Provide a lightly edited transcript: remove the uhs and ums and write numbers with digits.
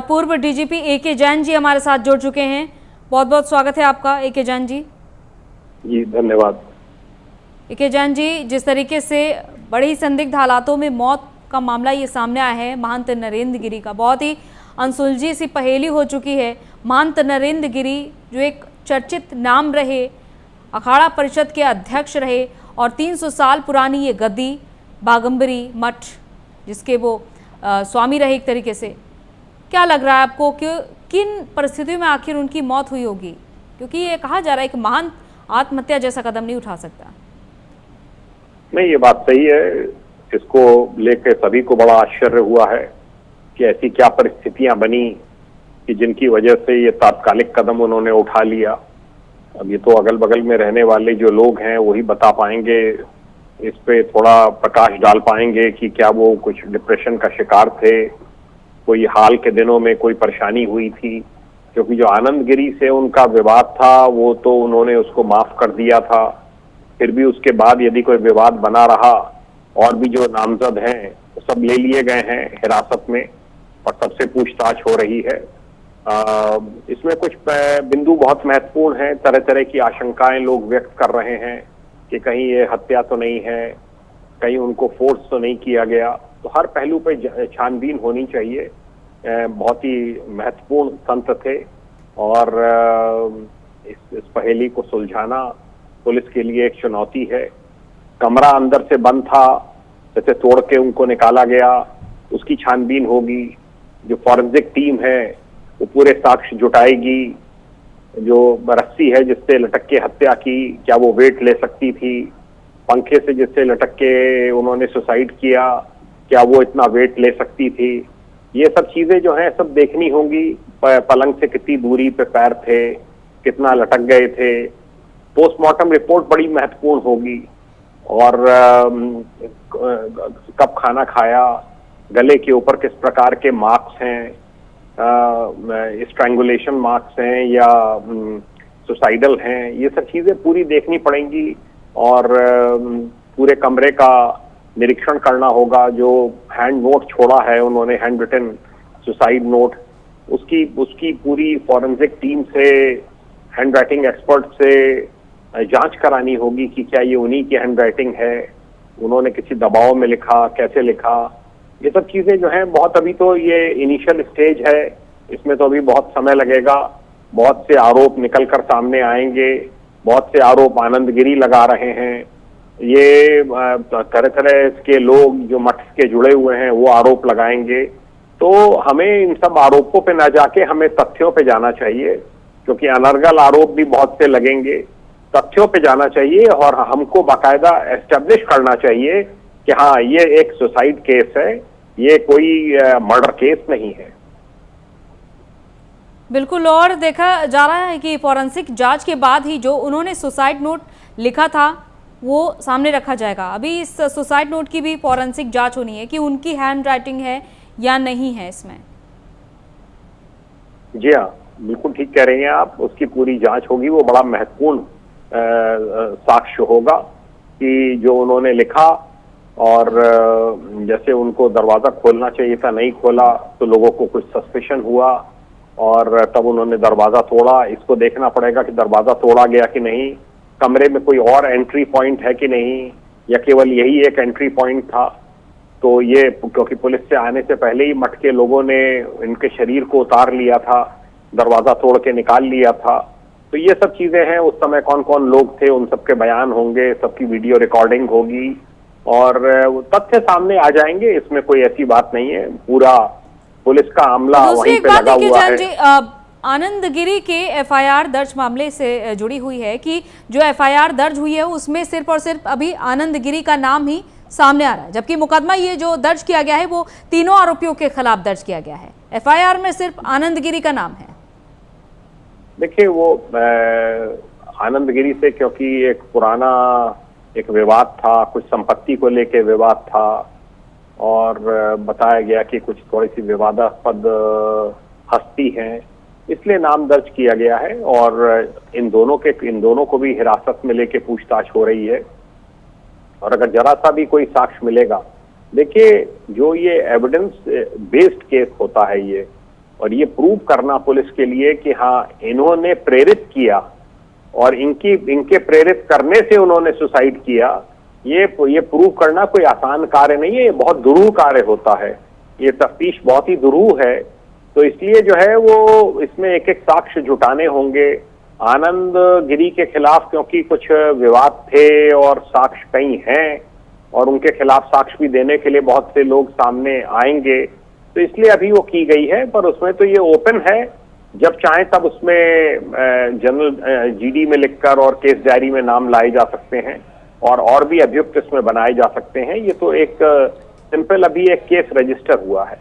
पूर्व DGP A K. Jain ji हमारे साथ जुड़ चुके हैं। बहुत बहुत स्वागत है आपका ए.के. जैन जी। जी धन्यवाद। ए.के. जैन जी, जिस तरीके से बड़ी संदिग्ध हालातों में मौत का मामला ये सामने आया है महंत नरेंद्र गिरी का, बहुत ही अनसुलझी सी पहेली हो चुकी है। महंत नरेंद्र गिरी जो एक चर्चित नाम रहे, अखाड़ा परिषद के अध्यक्ष रहे और 300 साल पुरानी ये गद्दी बागंबरी मठ जिसके वो स्वामी रहे एक तरीके से, क्या लग रहा है आपको कि किन परिस्थितियों में आखिर उनकी मौत हुई होगी? क्योंकि ये कहा जा रहा है कि महंत आत्महत्या जैसा कदम नहीं उठा सकता। नहीं, ये बात सही है। इसको लेकर सभी को बड़ा आश्चर्य हुआ है कि ऐसी क्या परिस्थितियां बनी कि जिनकी वजह से ये तात्कालिक कदम उन्होंने उठा लिया। अब ये तो अगल बगल में रहने वाले जो लोग हैं वही बता पाएंगे, इस पे थोड़ा प्रकाश डाल पाएंगे कि क्या वो कुछ डिप्रेशन का शिकार थे, कोई हाल के दिनों में कोई परेशानी हुई थी। क्योंकि जो आनंद गिरी से उनका विवाद था वो तो उन्होंने उसको माफ कर दिया था, फिर भी उसके बाद यदि कोई विवाद बना रहा और भी जो नामजद हैं वो सब ले लिए गए हैं हिरासत में और सबसे पूछताछ हो रही है। इसमें कुछ बिंदु बहुत महत्वपूर्ण हैं, तरह तरह की आशंकाएं लोग व्यक्त कर रहे हैं कि कहीं ये हत्या तो नहीं है, कहीं उनको फोर्स तो नहीं किया गया। तो हर पहलू पे छानबीन होनी चाहिए। बहुत ही महत्वपूर्ण संत थे और इस पहेली को सुलझाना पुलिस के लिए एक चुनौती है। कमरा अंदर से बंद था, जैसे तोड़ के उनको निकाला गया, उसकी छानबीन होगी। जो फॉरेंसिक टीम है वो पूरे साक्ष्य जुटाएगी। जो रस्सी है जिससे लटक के हत्या की, क्या वो वेट ले सकती थी? पंखे से जिससे लटक के उन्होंने सुसाइड किया, क्या वो इतना वेट ले सकती थी? ये सब चीजें जो हैं सब देखनी होंगी। पलंग से कितनी दूरी पे पैर थे, कितना लटक गए थे। पोस्टमार्टम रिपोर्ट बड़ी महत्वपूर्ण होगी। और कब खाना खाया, गले के ऊपर किस प्रकार के मार्क्स हैं, स्ट्रैंगुलेशन मार्क्स हैं या सुसाइडल हैं, ये सब चीजें पूरी देखनी पड़ेंगी। और पूरे कमरे का निरीक्षण करना होगा। जो हैंड नोट छोड़ा है उन्होंने, हैंड रिटन सुसाइड नोट, उसकी पूरी फॉरेंसिक टीम से, हैंड राइटिंग एक्सपर्ट से जांच करानी होगी कि क्या ये उन्हीं की हैंड राइटिंग है, उन्होंने किसी दबाव में लिखा, कैसे लिखा। ये सब चीजें जो हैं बहुत, अभी तो ये इनिशियल स्टेज है, इसमें तो अभी बहुत समय लगेगा। बहुत से आरोप निकल कर सामने आएंगे, बहुत से आरोप आनंद गिरी लगा रहे हैं। ये तरह तरह के लोग जो मठ के जुड़े हुए हैं वो आरोप लगाएंगे। तो हमें इन सब आरोपों पे ना जाके हमें तथ्यों पे जाना चाहिए, क्योंकि अनर्गल आरोप भी बहुत से लगेंगे। तथ्यों पे जाना चाहिए और हमको बाकायदा एस्टेब्लिश करना चाहिए कि हाँ ये एक सुसाइड केस है, ये कोई मर्डर केस नहीं है। बिल्कुल, और देखा जा रहा है कि फॉरेंसिक जांच के बाद ही जो उन्होंने सुसाइड नोट लिखा था वो सामने रखा जाएगा। अभी इस सुसाइड नोट की भी फॉरेंसिक जांच होनी है कि उनकी हैंड राइटिंग है या नहीं है इसमें। जी हाँ, बिल्कुल ठीक कह रही हैं आप। उसकी पूरी जांच होगी, वो बड़ा महत्वपूर्ण साक्ष्य होगा कि जो उन्होंने लिखा और जैसे उनको दरवाजा खोलना चाहिए था नहीं खोला तो लोगों को कुछ सस्पिशन हुआ और तब उन्होंने दरवाजा तोड़ा। इसको देखना पड़ेगा कि दरवाजा तोड़ा गया कि नहीं, कमरे में कोई और एंट्री पॉइंट है कि नहीं, या केवल यही एक एंट्री पॉइंट था। तो ये क्योंकि पुलिस से आने से पहले ही मठ के लोगों ने इनके शरीर को उतार लिया था, दरवाजा तोड़ के निकाल लिया था। तो ये सब चीजें हैं। उस समय कौन कौन लोग थे उन सबके बयान होंगे, सबकी वीडियो रिकॉर्डिंग होगी और तथ्य सामने आ जाएंगे। इसमें कोई ऐसी बात नहीं है। पूरा पुलिस का अमला वहीं पे लगा हुआ है। आनंद गिरी के एफआईआर दर्ज मामले से जुड़ी हुई है कि जो एफआईआर दर्ज हुई है उसमें सिर्फ और सिर्फ अभी आनंद गिरी का नाम ही सामने आ रहा है, जबकि मुकदमा ये जो दर्ज किया गया है वो तीनों आरोपियों के खिलाफ दर्ज किया गया है। एफआईआर में सिर्फ आनंद गिरी का नाम है। देखिए, वो आनंद गिरी से क्योंकि एक पुराना एक विवाद था, कुछ संपत्ति को लेके विवाद था और बताया गया कि कुछ थोड़ी सी विवादास्पद हस्ती हैं, इसलिए नाम दर्ज किया गया है। और इन दोनों को भी हिरासत में लेके पूछताछ हो रही है। और अगर जरा सा भी कोई साक्ष्य मिलेगा, देखिए जो ये एविडेंस बेस्ड केस होता है, ये और ये प्रूव करना पुलिस के लिए कि हाँ इन्होंने प्रेरित किया और इनके प्रेरित करने से उन्होंने सुसाइड किया, ये प्रूव करना कोई आसान कार्य नहीं है, ये बहुत दुरूह कार्य होता है, ये तफ्तीश बहुत ही दुरूह है। तो इसलिए जो है वो इसमें एक एक साक्ष्य जुटाने होंगे। आनंद गिरी के खिलाफ क्योंकि कुछ विवाद थे और साक्ष्य कई हैं और उनके खिलाफ साक्ष्य भी देने के लिए बहुत से लोग सामने आएंगे, तो इसलिए अभी वो की गई है। पर उसमें तो ये ओपन है, जब चाहे तब उसमें जनरल जीडी में लिखकर और केस डायरी में नाम लाए जा सकते हैं और भी अभियुक्त इसमें बनाए जा सकते हैं। ये तो एक सिंपल अभी एक केस रजिस्टर हुआ है।